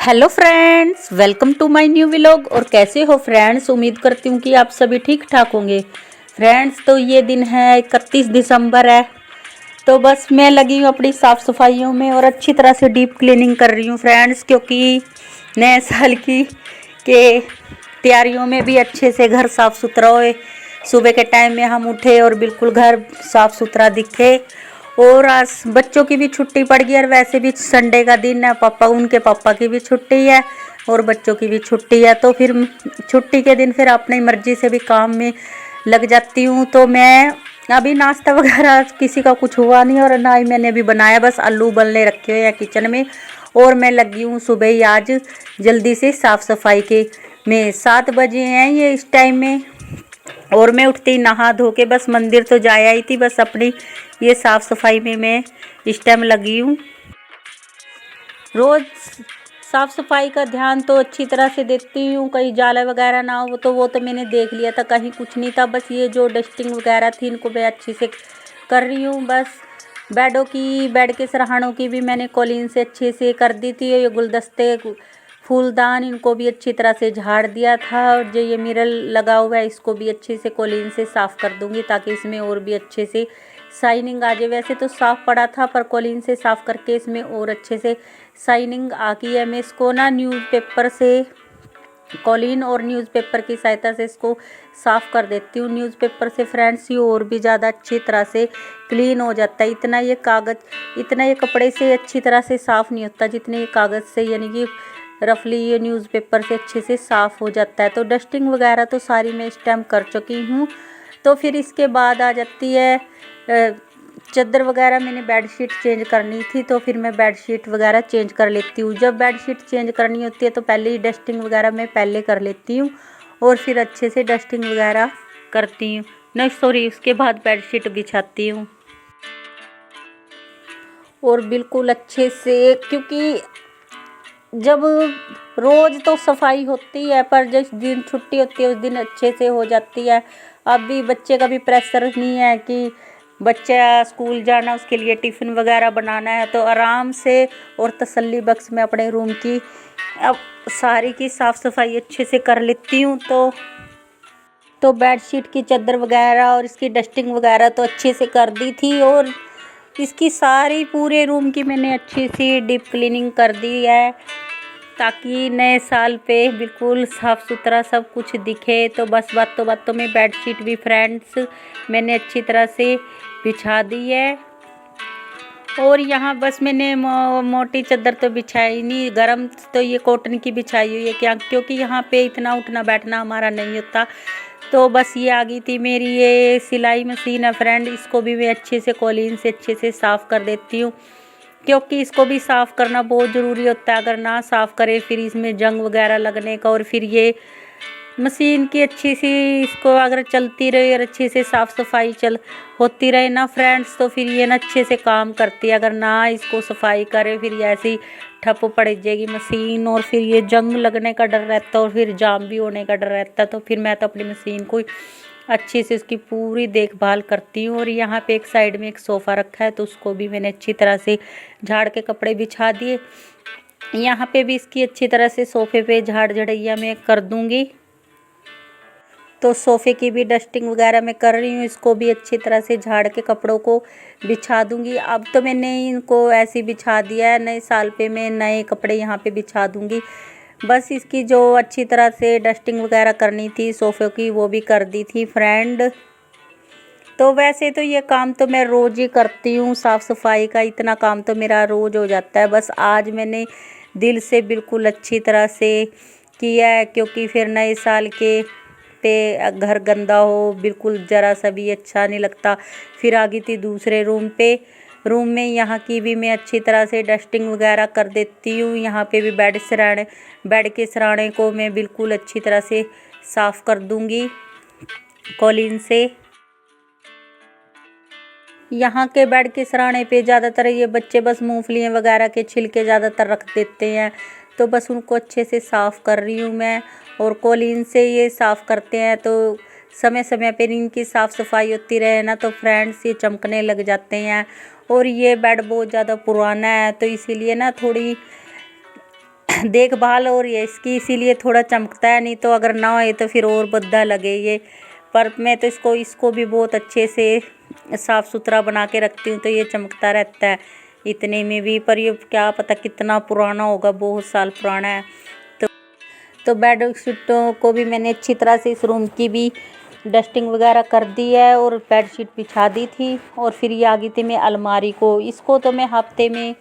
Hello friends, welcome to my new vlog. और कैसे हो फ्रेंड्स? उम्मीद करती हूँ कि आप सभी ठीक ठाक होंगे। फ्रेंड्स, तो ये दिन है 31 दिसंबर है। तो बस मैं लगी हूँ अपनी साफ़ सफाइयों में और अच्छी तरह से डीप क्लीनिंग कर रही हूँ फ्रेंड्स, क्योंकि नए साल की के तैयारियों में भी अच्छे से घर साफ़ सुथरा होए। सुबह के टाइम में हम उठे और बिल्कुल घर साफ़ सुथरा दिखे। और आज बच्चों की भी छुट्टी पड़ गई और वैसे भी संडे का दिन है, उनके पापा की भी छुट्टी है और बच्चों की भी छुट्टी है। तो फिर छुट्टी के दिन फिर अपनी मर्जी से भी काम में लग जाती हूँ। तो मैं अभी नाश्ता वगैरह किसी का कुछ हुआ नहीं और ना ही मैंने अभी बनाया, बस आलू उबलने रखे हुए हैं किचन में। और मैं लगी हूँ सुबह ही आज जल्दी से साफ़ सफाई के में। 7 बजे हैं ये इस टाइम में। और मैं उठते ही नहा धो के बस मंदिर तो जा आई थी, बस अपनी ये साफ़ सफाई में मैं इस टाइम लगी हूँ। रोज़ साफ़ सफाई का ध्यान तो अच्छी तरह से देती हूँ, कहीं जाला वगैरह ना हो तो वो तो मैंने देख लिया था, कहीं कुछ नहीं था। बस ये जो डस्टिंग वगैरह थी इनको मैं अच्छी से कर रही हूँ। बस बेड के सरहानों की भी मैंने कॉलिन से अच्छे से कर दी थी। ये गुलदस्ते फूलदान इनको भी अच्छी तरह से झाड़ दिया था। और जो ये मिरर लगा हुआ है इसको भी अच्छे से कॉलिन से साफ़ कर दूंगी, ताकि इसमें और भी अच्छे से शाइनिंग आ जाए। वैसे तो साफ़ पड़ा था, पर कॉलिन से साफ़ करके इसमें और अच्छे से शाइनिंग आ गई है। मैं इसको ना न्यूज़पेपर से, कॉलिन और न्यूज़पेपर की सहायता से इसको साफ़ कर देती हूँ। न्यूज़पेपर से फ्रेंड्स ये और भी ज़्यादा अच्छी तरह से क्लीन हो जाता है। इतना ये कपड़े से अच्छी तरह से साफ़ नहीं होता जितने ये कागज़ से, यानी कि रफली ये न्यूज़पेपर से अच्छे से साफ़ हो जाता है। तो डस्टिंग वगैरह तो सारी मैं इस टाइम कर चुकी हूँ। तो फिर इसके बाद आ जाती है चादर वगैरह। मैंने बेडशीट चेंज करनी थी, तो फिर मैं बेडशीट वगैरह चेंज कर लेती हूँ। जब बेडशीट चेंज करनी होती है तो पहले ही डस्टिंग वगैरह मैं पहले कर लेती हूँ और फिर अच्छे से डस्टिंग वगैरह करती हूँ। नहीं सॉरी, उसके बाद बेडशीट बिछाती हूँ और बिल्कुल अच्छे से, क्योंकि जब रोज़ तो सफाई होती है पर जिस दिन छुट्टी होती है उस दिन अच्छे से हो जाती है। अभी बच्चे का भी प्रेशर नहीं है कि बच्चा स्कूल जाना, उसके लिए टिफ़िन वगैरह बनाना है, तो आराम से और तसल्ली बख्श मैं अपने रूम की अब सारी की साफ़ सफाई अच्छे से कर लेती हूँ। तो बेडशीट की चादर वगैरह और इसकी डस्टिंग वगैरह तो अच्छे से कर दी थी। और इसकी सारी पूरे रूम की मैंने अच्छी सी डीप क्लीनिंग कर दी है, ताकि नए साल पे बिल्कुल साफ़ सुथरा सब कुछ दिखे। तो बस बातों में बेडशीट भी फ्रेंड्स मैंने अच्छी तरह से बिछा दी है। और यहाँ बस मैंने मोटी चादर तो बिछाई नहीं, गरम तो ये कॉटन की बिछाई हुई है, क्या क्योंकि यहाँ पे इतना उठना बैठना हमारा नहीं होता। तो बस ये आ गई थी मेरी ये सिलाई मशीन है फ्रेंड, इसको भी मैं अच्छे से कॉलिन से अच्छे से साफ़ कर देती हूँ, क्योंकि इसको भी साफ़ करना बहुत ज़रूरी होता है। अगर ना साफ़ करे फिर इसमें जंग वगैरह लगने का, और फिर ये मशीन की अच्छी सी इसको अगर चलती रहे और अच्छे से साफ़ सफाई होती रहे ना फ्रेंड्स, तो फिर ये ना अच्छे से काम करती है। अगर ना इसको सफाई करे फिर ये ऐसी ठप पड़ जाएगी मशीन, और फिर ये जंग लगने का डर रहता है और फिर जाम भी होने का डर रहता है। तो फिर मैं तो अपनी मशीन को अच्छे से उसकी पूरी देखभाल करती हूँ। और यहाँ पे एक साइड में एक सोफ़ा रखा है, तो उसको भी मैंने अच्छी तरह से झाड़ के कपड़े बिछा दिए। यहाँ पे भी इसकी अच्छी तरह से सोफ़े पे झाड़ झड़ैया मैं कर दूँगी। तो सोफ़े की भी डस्टिंग वगैरह मैं कर रही हूँ, इसको भी अच्छी तरह से झाड़ के कपड़ों को बिछा दूँगी। अब तो मैंने इनको ऐसे बिछा दिया है, नए साल पे मैं नए कपड़े यहाँ पे बिछा दूँगी। बस इसकी जो अच्छी तरह से डस्टिंग वगैरह करनी थी सोफ़े की वो भी कर दी थी फ्रेंड। तो वैसे तो ये काम तो मैं रोज़ ही करती हूँ, साफ़ सफाई का इतना काम तो मेरा रोज़ हो जाता है। बस आज मैंने दिल से बिल्कुल अच्छी तरह से किया है, क्योंकि फिर नए साल के पे घर गंदा हो बिल्कुल ज़रा सा भी अच्छा नहीं लगता। फिर आ गई थी दूसरे रूम में, यहाँ की भी मैं अच्छी तरह से डस्टिंग वगैरह कर देती हूँ। यहाँ पे भी बेड के सिरहाने को मैं बिल्कुल अच्छी तरह से साफ़ कर दूँगी कॉलिन से। यहाँ के बेड के सिरहाने पे ज़्यादातर ये बच्चे बस मूंगफलियाँ वगैरह के छिलके ज़्यादातर रख देते हैं, तो बस उनको अच्छे से साफ़ कर रही हूँ मैं। और कॉलिन से ये साफ़ करते हैं तो समय समय पर इनकी साफ़ सफाई होती रहे ना, तो फ्रेंड्स ये चमकने लग जाते हैं। और ये बेड बहुत ज़्यादा पुराना है, तो इसीलिए ना थोड़ी देखभाल हो रही है इसकी, इसीलिए थोड़ा चमकता है, नहीं तो अगर ना हो तो फिर और भद्दा लगे ये। पर मैं तो इसको भी बहुत अच्छे से साफ़ सुथरा बना के रखती हूँ, तो ये चमकता रहता है इतने में भी। पर ये क्या पता कितना पुराना होगा, बहुत साल पुराना है। तो बेडशीटों को भी मैंने अच्छी तरह से इस रूम की भी डस्टिंग वगैरह कर दी है और बेडशीट बिछा दी थी। और फिर ये आ गई थी मैं अलमारी को, इसको तो मैं हफ्ते में,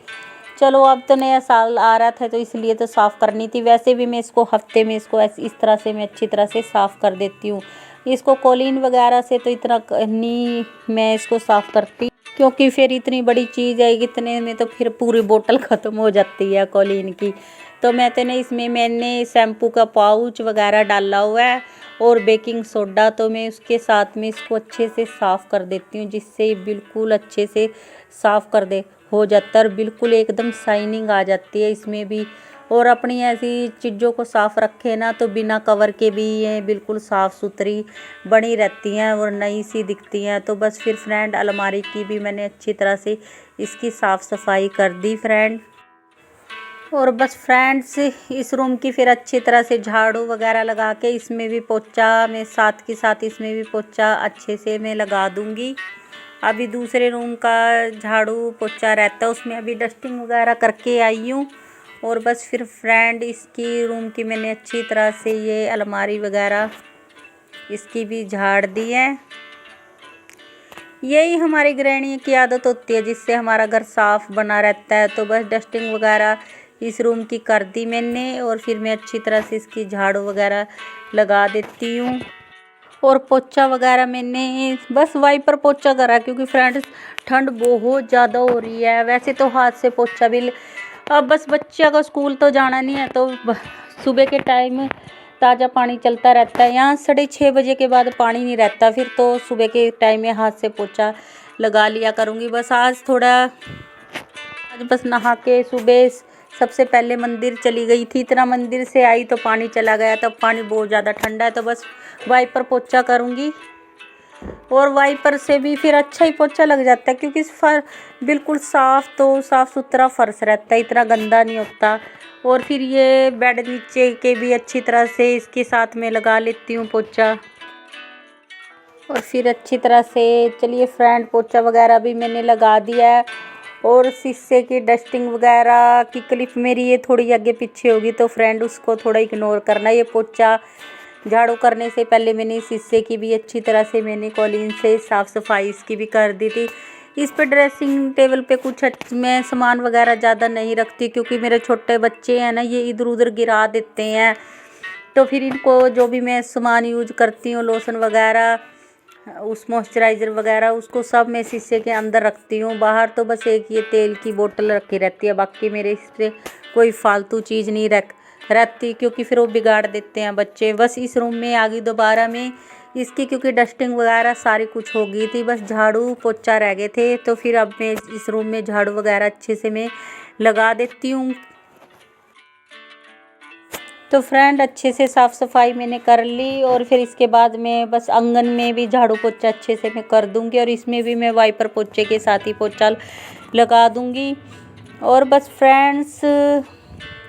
चलो अब तो नया साल आ रहा था तो इसलिए तो साफ़ करनी थी, वैसे भी मैं इसको हफ्ते में इसको इस तरह से मैं अच्छी तरह से साफ़ कर देती हूँ। इसको कॉलीन वगैरह से तो इतना नहीं मैं इसको साफ़ करती, क्योंकि फिर इतनी बड़ी चीज़ है, इतने में तो फिर पूरी बोतल ख़त्म हो जाती है कॉलीन की। तो मैं तो नहीं, इसमें मैंने शैम्पू का पाउच वगैरह डाला हुआ है और बेकिंग सोडा, तो मैं उसके साथ में इसको अच्छे से साफ़ कर देती हूँ, जिससे बिल्कुल अच्छे से साफ़ कर दे हो जाता है और बिल्कुल एकदम शाइनिंग आ जाती है इसमें भी। और अपनी ऐसी चीज़ों को साफ़ रखे ना तो बिना कवर के भी ये बिल्कुल साफ़ सुथरी बनी रहती हैं और नई सी दिखती हैं। तो बस फिर फ्रेंड अलमारी की भी मैंने अच्छी तरह से इसकी साफ़ सफाई कर दी फ्रेंड। और बस फ्रेंड्स इस रूम की फिर अच्छी तरह से झाड़ू वगैरह लगा के इसमें भी पोछा मैं साथ के साथ इसमें भी पोछा अच्छे से मैं लगा दूंगी। अभी दूसरे रूम का झाड़ू पोछा रहता है, उसमें अभी डस्टिंग वगैरह करके आई हूँ। और बस फिर फ्रेंड इसकी रूम की मैंने अच्छी तरह से ये अलमारी वगैरह इसकी भी झाड़ दी है। यही हमारी गृहिणी की आदत होती है, जिससे हमारा घर साफ़ बना रहता है। तो बस डस्टिंग वगैरह इस रूम की कर दी मैंने और फिर मैं अच्छी तरह से इसकी झाड़ू वगैरह लगा देती हूँ। और पोछा वगैरह मैंने बस वाइपर पोछा करा, क्योंकि फ्रेंड्स ठंड बहुत ज़्यादा हो रही है। वैसे तो हाथ से पोछा भी अब बस बच्चे का स्कूल तो जाना नहीं है, तो सुबह के टाइम ताज़ा पानी चलता रहता है। यहाँ 6:30 बजे के बाद पानी नहीं रहता, फिर तो सुबह के टाइम में हाथ से पोछा लगा लिया करूँगी। बस आज बस नहा के सुबह सबसे पहले मंदिर चली गई थी, इतना मंदिर से आई तो पानी चला गया, तब पानी बहुत ज़्यादा ठंडा है, तो बस वाइपर पोछा करूँगी। और वाइपर से भी फिर अच्छा ही पोछा लग जाता है, क्योंकि बिल्कुल साफ़ सुथरा फर्श रहता है, इतना गंदा नहीं होता। और फिर ये बेड नीचे के भी अच्छी तरह से इसके साथ में लगा लेती हूँ पोछा। और फिर अच्छी तरह से चलिए फ्रेंड पोछा वगैरह भी मैंने लगा दिया है। और शीशे की डस्टिंग वगैरह की क्लिप मेरी ये थोड़ी आगे पीछे होगी, तो फ्रेंड उसको थोड़ा इग्नोर करना। ये पोछा झाड़ू करने से पहले मैंने शीशे की भी अच्छी तरह से मैंने कॉलीन से साफ़ सफाई इसकी भी कर दी थी। इस पे ड्रेसिंग टेबल पे कुछ मैं सामान वगैरह ज़्यादा नहीं रखती, क्योंकि मेरे छोटे बच्चे हैं ना, ये इधर उधर गिरा देते हैं। तो फिर इनको जो भी मैं सामान यूज करती हूँ, लोशन वगैरह, उस मॉइस्चराइज़र वगैरह, उसको सब मैं शीशे के अंदर रखती हूँ। बाहर तो बस एक ये तेल की बोतल रखी रहती है, बाकी मेरे इससे कोई फालतू चीज़ नहीं रहती, क्योंकि फिर वो बिगाड़ देते हैं बच्चे। बस इस रूम में आ गई दोबारा में इसकी, क्योंकि डस्टिंग वगैरह सारी कुछ हो गई थी, बस झाड़ू पोछा रह गए थे। तो फिर अब मैं इस रूम में झाड़ू वगैरह अच्छे से मैं लगा देती हूँ। तो फ्रेंड अच्छे से साफ़ सफाई मैंने कर ली और फिर इसके बाद मैं बस आंगन में भी झाड़ू पोछा अच्छे से मैं कर दूंगी, और इसमें भी मैं वाइपर पोछे के साथ ही पोछा लगा दूंगी। और बस फ्रेंड्स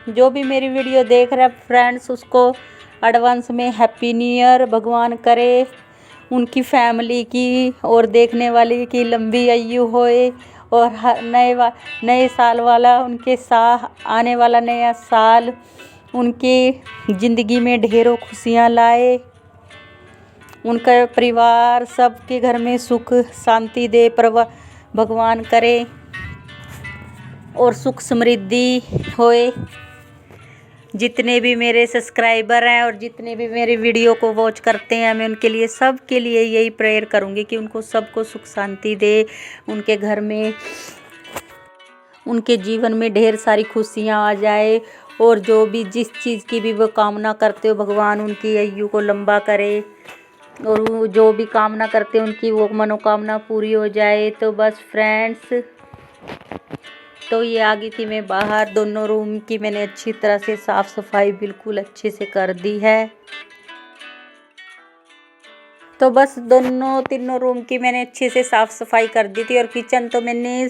जो भी मेरी वीडियो देख रहे हैं फ्रेंड्स, उसको एडवांस में हैप्पी न्यू ईयर। भगवान करे उनकी फैमिली की और देखने वाली की लंबी आयु होए, और नए साल वाला उनके साथ आने वाला नया साल उनकी ज़िंदगी में ढेरों खुशियाँ लाए। उनका परिवार सबके घर में सुख शांति दे भगवान करे, और सुख समृद्धि होए। जितने भी मेरे सब्सक्राइबर हैं और जितने भी मेरे वीडियो को वॉच करते हैं, मैं उनके लिए सब के लिए यही प्रेयर करूँगी कि उनको सबको सुख शांति दे, उनके घर में उनके जीवन में ढेर सारी खुशियाँ आ जाए। और जो भी जिस चीज़ की भी वो कामना करते हो, भगवान उनकी आयु को लंबा करे, और वो जो भी कामना करते हैं उनकी वो मनोकामना पूरी हो जाए। तो बस फ्रेंड्स, तो ये आ गई थी मैं बाहर, दोनों रूम की मैंने अच्छी तरह से साफ़ सफाई बिल्कुल अच्छे से कर दी है। तो बस तीनों रूम की मैंने अच्छे से साफ़ सफाई कर दी थी। और किचन तो मैंने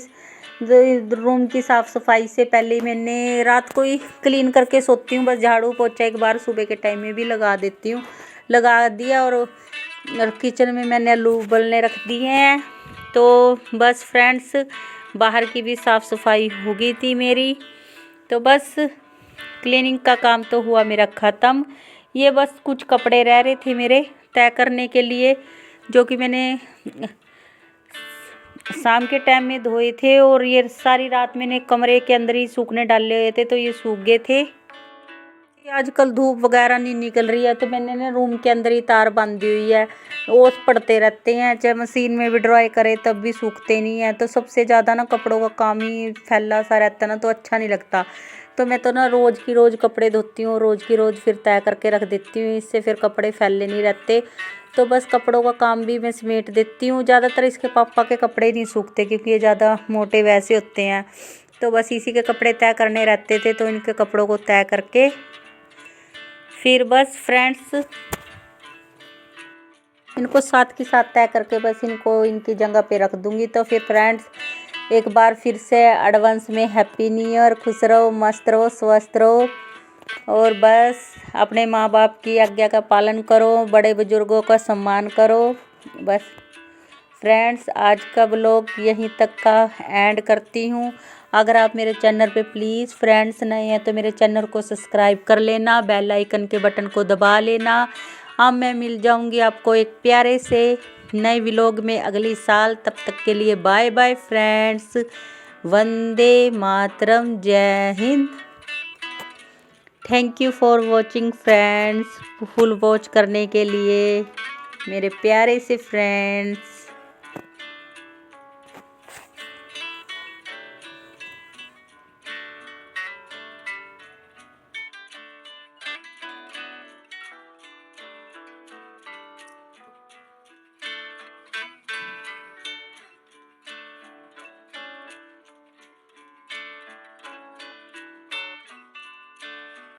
रूम की साफ़ सफाई से पहले मैंने रात को ही क्लीन करके सोती हूँ, बस झाड़ू पोछा एक बार सुबह के टाइम में भी लगा देती हूँ, लगा दिया। और किचन में मैंने आलू उबलने रख दिए हैं। तो बस फ्रेंड्स, बाहर की भी साफ़ सफाई हो गई थी मेरी। तो बस क्लीनिंग का काम तो हुआ मेरा ख़त्म। ये बस कुछ कपड़े रह रहे थे मेरे तय करने के लिए, जो कि मैंने शाम के टाइम में धोए थे, और ये सारी रात मैंने कमरे के अंदर ही सूखने डाले हुए थे, तो ये सूख गए थे। आजकल धूप वगैरह नहीं निकल रही है, तो मैंने ना रूम के अंदर ही तार बांधी हुई है। ओस पड़ते रहते हैं, चाहे मशीन में भी ड्राई करे तब भी सूखते नहीं है। तो सबसे ज़्यादा ना कपड़ों का काम ही फैला सा रहता है ना, तो अच्छा नहीं लगता। तो मैं तो ना रोज़ की रोज़ कपड़े धोती हूँ, रोज़ की रोज़ फिर तय करके रख देती हूँ, इससे फिर कपड़े फैले नहीं रहते। तो बस कपड़ों का काम भी मैं समेट देती हूँ। ज़्यादातर इसके पापा के कपड़े नहीं सूखते, क्योंकि ये ज़्यादा मोटे वैसे होते हैं। तो बस इसी के कपड़े तय करने रहते थे, तो इनके कपड़ों को तय करके फिर बस फ्रेंड्स इनको साथ के साथ तय करके बस इनको इनकी जगह पे रख दूँगी। तो फिर फ्रेंड्स एक बार फिर से एडवांस में हैप्पी न्यू ईयर। खुश रहो, मस्त रहो, स्वस्थ रहो, और बस अपने माँ बाप की आज्ञा का पालन करो, बड़े बुजुर्गों का सम्मान करो। बस फ्रेंड्स आज का ब्लॉग यहीं तक का एंड करती हूँ। अगर आप मेरे चैनल पे प्लीज़ फ्रेंड्स नए हैं तो मेरे चैनल को सब्सक्राइब कर लेना, बेल आइकन के बटन को दबा लेना। अब मैं मिल जाऊँगी आपको एक प्यारे से नए व्लॉग में अगली साल। तब तक के लिए bye bye friends. Vande Mataram, जय Hind. Thank you for watching friends. Full watch करने के लिए मेरे प्यारे से फ्रेंड्स।